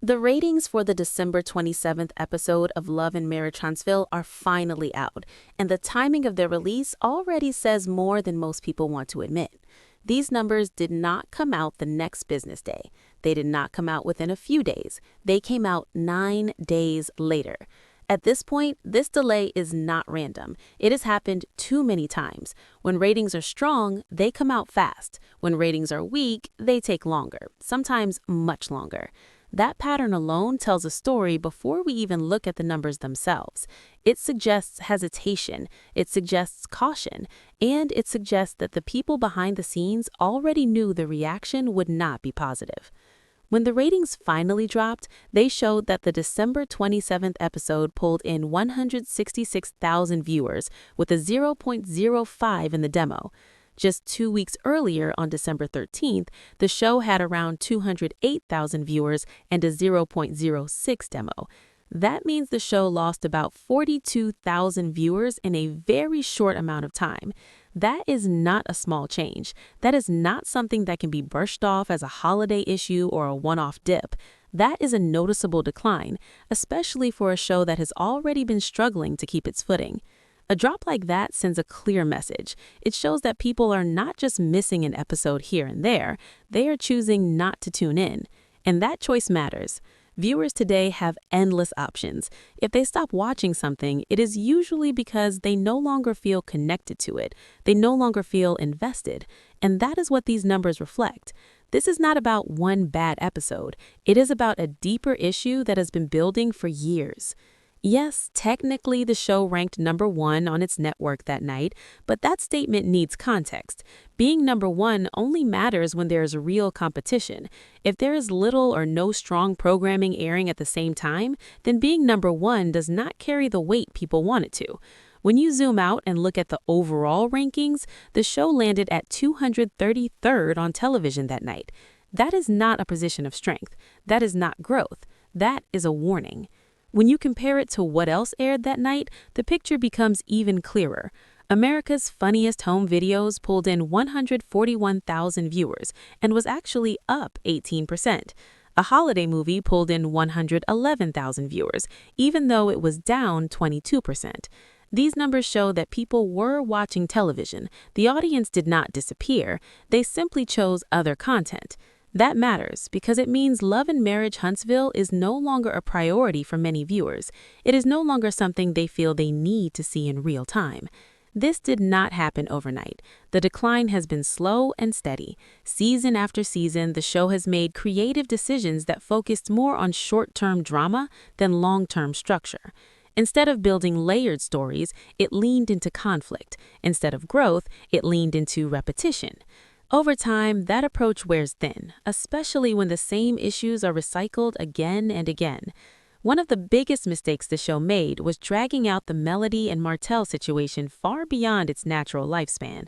The ratings for the December 27th episode of Love and Marriage Huntsville are finally out, and the timing of their release already says more than most people want to admit. These numbers did not come out the next business day. They did not come out within a few days. They came out 9 days later. At this point, this delay is not random. It has happened too many times. When ratings are strong, they come out fast. When ratings are weak, they take longer, sometimes much longer. That pattern alone tells a story before we even look at the numbers themselves. It suggests hesitation, it suggests caution, and it suggests that the people behind the scenes already knew the reaction would not be positive. When the ratings finally dropped, they showed that the December 27th episode pulled in 166,000 viewers with a 0.05 in the demo. Just 2 weeks earlier, on December 13th, the show had around 208,000 viewers and a 0.06 demo. That means the show lost about 42,000 viewers in a very short amount of time. That is not a small change. That is not something that can be brushed off as a holiday issue or a one-off dip. That is a noticeable decline, especially for a show that has already been struggling to keep its footing. A drop like that sends a clear message. It shows that people are not just missing an episode here and there, they are choosing not to tune in. And that choice matters. Viewers today have endless options. If they stop watching something, it is usually because they no longer feel connected to it. They no longer feel invested. And that is what these numbers reflect. This is not about one bad episode. It is about a deeper issue that has been building for years. Yes, technically the show ranked #1 on its network that night, but that statement needs context. Being #1 only matters when there is real competition. If there is little or no strong programming airing at the same time, then being #1 does not carry the weight people want it to. When you zoom out and look at the overall rankings, the show landed at 233rd on television that night. That is not a position of strength. That is not growth. That is a warning. When you compare it to what else aired that night, the picture becomes even clearer. America's Funniest Home Videos pulled in 141,000 viewers and was actually up 18%. A holiday movie pulled in 111,000 viewers, even though it was down 22%. These numbers show that people were watching television. The audience did not disappear. They simply chose other content. That matters because it means Love and Marriage Huntsville is no longer a priority for many viewers. It is no longer something they feel they need to see in real time. This did not happen overnight. The decline has been slow and steady. Season after season, the show has made creative decisions that focused more on short-term drama than long-term structure. Instead of building layered stories, it leaned into conflict. Instead of growth, it leaned into repetition. Over time, that approach wears thin, especially when the same issues are recycled again and again. One of the biggest mistakes the show made was dragging out the Melody and Martell situation far beyond its natural lifespan.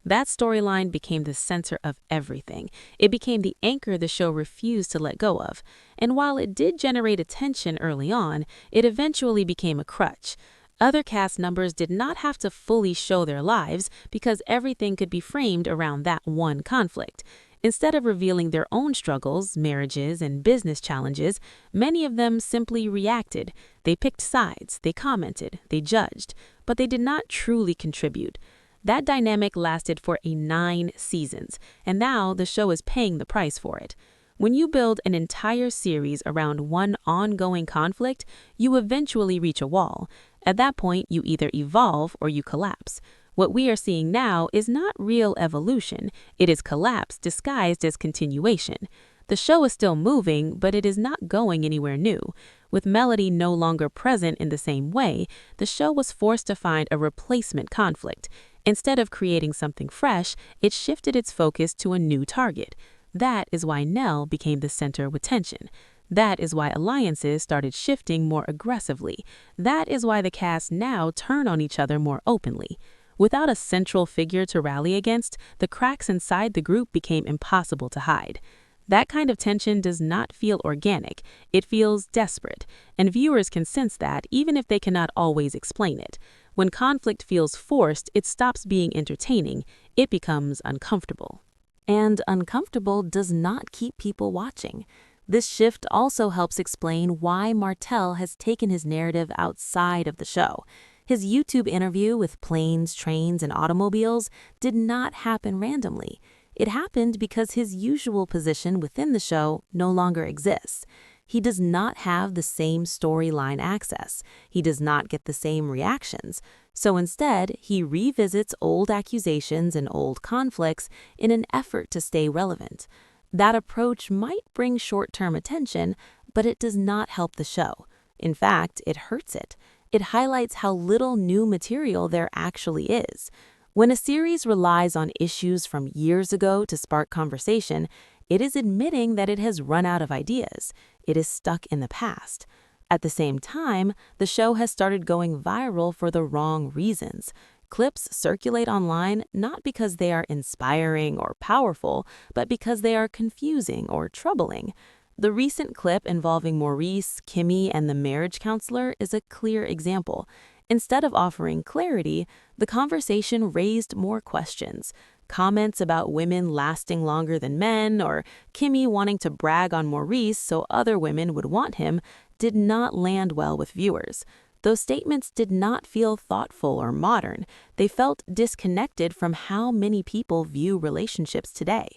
That storyline became the center of everything. It became the anchor the show refused to let go of. And while it did generate attention early on, it eventually became a crutch. Other cast members did not have to fully show their lives because everything could be framed around that one conflict. Instead of revealing their own struggles, marriages, and business challenges, many of them simply reacted. They picked sides, they commented, they judged, but they did not truly contribute. That dynamic lasted for 9 seasons, and now the show is paying the price for it. When you build an entire series around one ongoing conflict, you eventually reach a wall. At that point, you either evolve or you collapse. What we are seeing now is not real evolution. It is collapse disguised as continuation. The show is still moving, but it is not going anywhere new. With Melody no longer present in the same way, the show was forced to find a replacement conflict. Instead of creating something fresh, it shifted its focus to a new target. That is why Nell became the center with tension. That is why alliances started shifting more aggressively. That is why the cast now turn on each other more openly. Without a central figure to rally against, the cracks inside the group became impossible to hide. That kind of tension does not feel organic. It feels desperate, and viewers can sense that even if they cannot always explain it. When conflict feels forced, it stops being entertaining. It becomes uncomfortable. And uncomfortable does not keep people watching. This shift also helps explain why Martell has taken his narrative outside of the show. His YouTube interview with planes, trains, and automobiles did not happen randomly. It happened because his usual position within the show no longer exists. He does not have the same storyline access. He does not get the same reactions. So instead, he revisits old accusations and old conflicts in an effort to stay relevant. That approach might bring short-term attention, but it does not help the show. In fact, it hurts it. It highlights how little new material there actually is. When a series relies on issues from years ago to spark conversation, it is admitting that it has run out of ideas. It is stuck in the past. At the same time, the show has started going viral for the wrong reasons. Clips circulate online not because they are inspiring or powerful, but because they are confusing or troubling. The recent clip involving Maurice, Kimmy, and the marriage counselor is a clear example. Instead of offering clarity, the conversation raised more questions. Comments about women lasting longer than men, or Kimmy wanting to brag on Maurice so other women would want him, did not land well with viewers. Those statements did not feel thoughtful or modern. They felt disconnected from how many people view relationships today.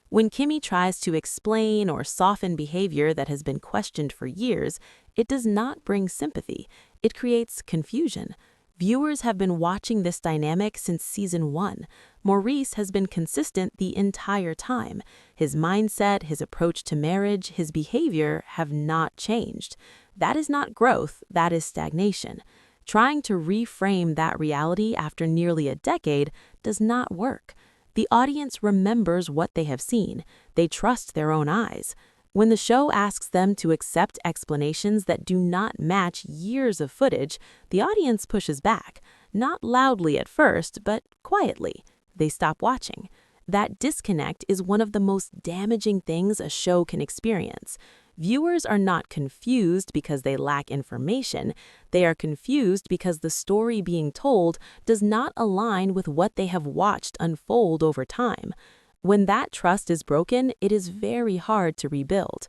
When Kimmy tries to explain or soften behavior that has been questioned for years, it does not bring sympathy. It creates confusion. Viewers have been watching this dynamic since season 1. Maurice has been consistent the entire time. His mindset, his approach to marriage, his behavior have not changed. That is not growth, that is stagnation. Trying to reframe that reality after nearly a decade does not work. The audience remembers what they have seen. They trust their own eyes. When the show asks them to accept explanations that do not match years of footage, the audience pushes back, not loudly at first, but quietly. They stop watching. That disconnect is one of the most damaging things a show can experience. Viewers are not confused because they lack information. They are confused because the story being told does not align with what they have watched unfold over time. When that trust is broken, it is very hard to rebuild.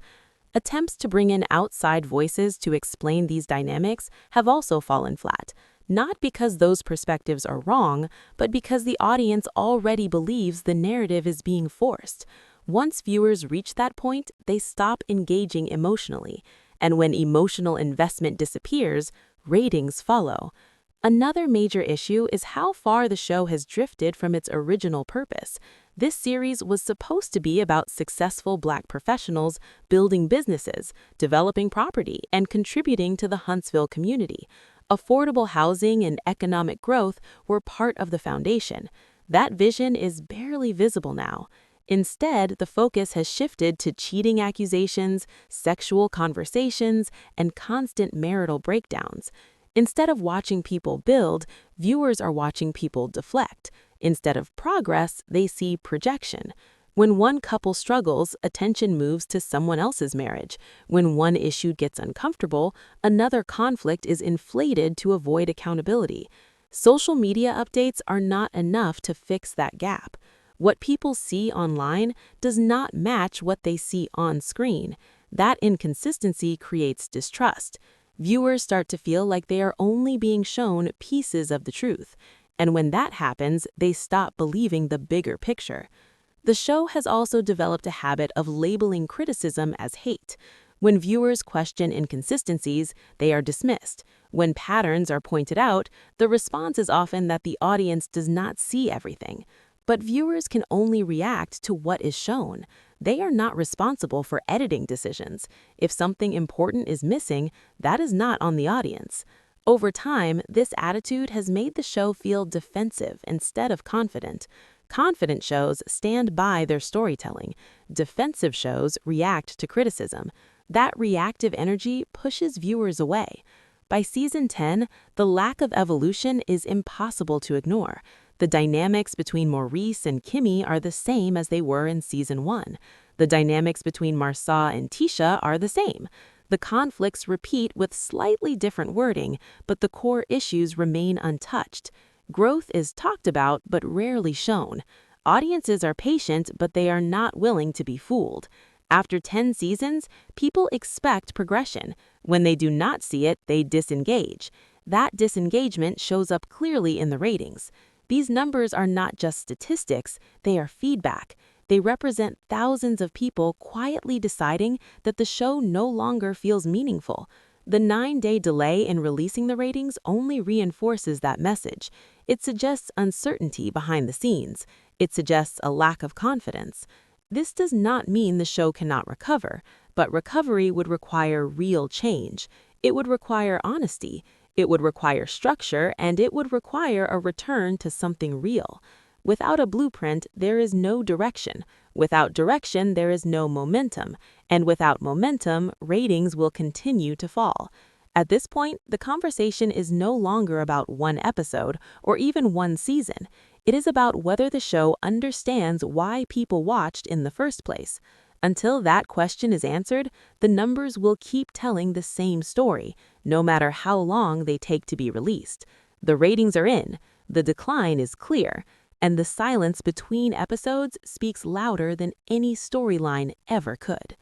Attempts to bring in outside voices to explain these dynamics have also fallen flat, not because those perspectives are wrong, but because the audience already believes the narrative is being forced. Once viewers reach that point, they stop engaging emotionally, and when emotional investment disappears, ratings follow. Another major issue is how far the show has drifted from its original purpose. This series was supposed to be about successful Black professionals building businesses, developing property, and contributing to the Huntsville community. Affordable housing and economic growth were part of the foundation. That vision is barely visible now. Instead, the focus has shifted to cheating accusations, sexual conversations, and constant marital breakdowns. Instead of watching people build, viewers are watching people deflect. Instead of progress, they see projection. When one couple struggles, attention moves to someone else's marriage. When one issue gets uncomfortable, another conflict is inflated to avoid accountability. Social media updates are not enough to fix that gap. What people see online does not match what they see on screen. That inconsistency creates distrust. Viewers start to feel like they are only being shown pieces of the truth. And when that happens, they stop believing the bigger picture. The show has also developed a habit of labeling criticism as hate. When viewers question inconsistencies, they are dismissed. When patterns are pointed out, the response is often that the audience does not see everything. But viewers can only react to what is shown. They are not responsible for editing decisions. If something important is missing, that is not on the audience. Over time, this attitude has made the show feel defensive instead of confident. Confident shows stand by their storytelling. Defensive shows react to criticism. That reactive energy pushes viewers away. By season 10, the lack of evolution is impossible to ignore. The dynamics between Maurice and Kimmy are the same as they were in season 1. The dynamics between Marsau and Tisha are the same. The conflicts repeat with slightly different wording, but the core issues remain untouched. Growth is talked about but rarely shown. Audiences are patient, but they are not willing to be fooled. After 10 seasons, people expect progression. When they do not see it, they disengage. That disengagement shows up clearly in the ratings. These numbers are not just statistics, they are feedback. They represent thousands of people quietly deciding that the show no longer feels meaningful. The 9-day delay in releasing the ratings only reinforces that message. It suggests uncertainty behind the scenes. It suggests a lack of confidence. This does not mean the show cannot recover, but recovery would require real change. It would require honesty. It would require structure, and it would require a return to something real. Without a blueprint, there is no direction. Without direction, there is no momentum. And without momentum, ratings will continue to fall. At this point, the conversation is no longer about one episode or even one season. It is about whether the show understands why people watched in the first place. Until that question is answered, the numbers will keep telling the same story, no matter how long they take to be released. The ratings are in, the decline is clear, and the silence between episodes speaks louder than any storyline ever could.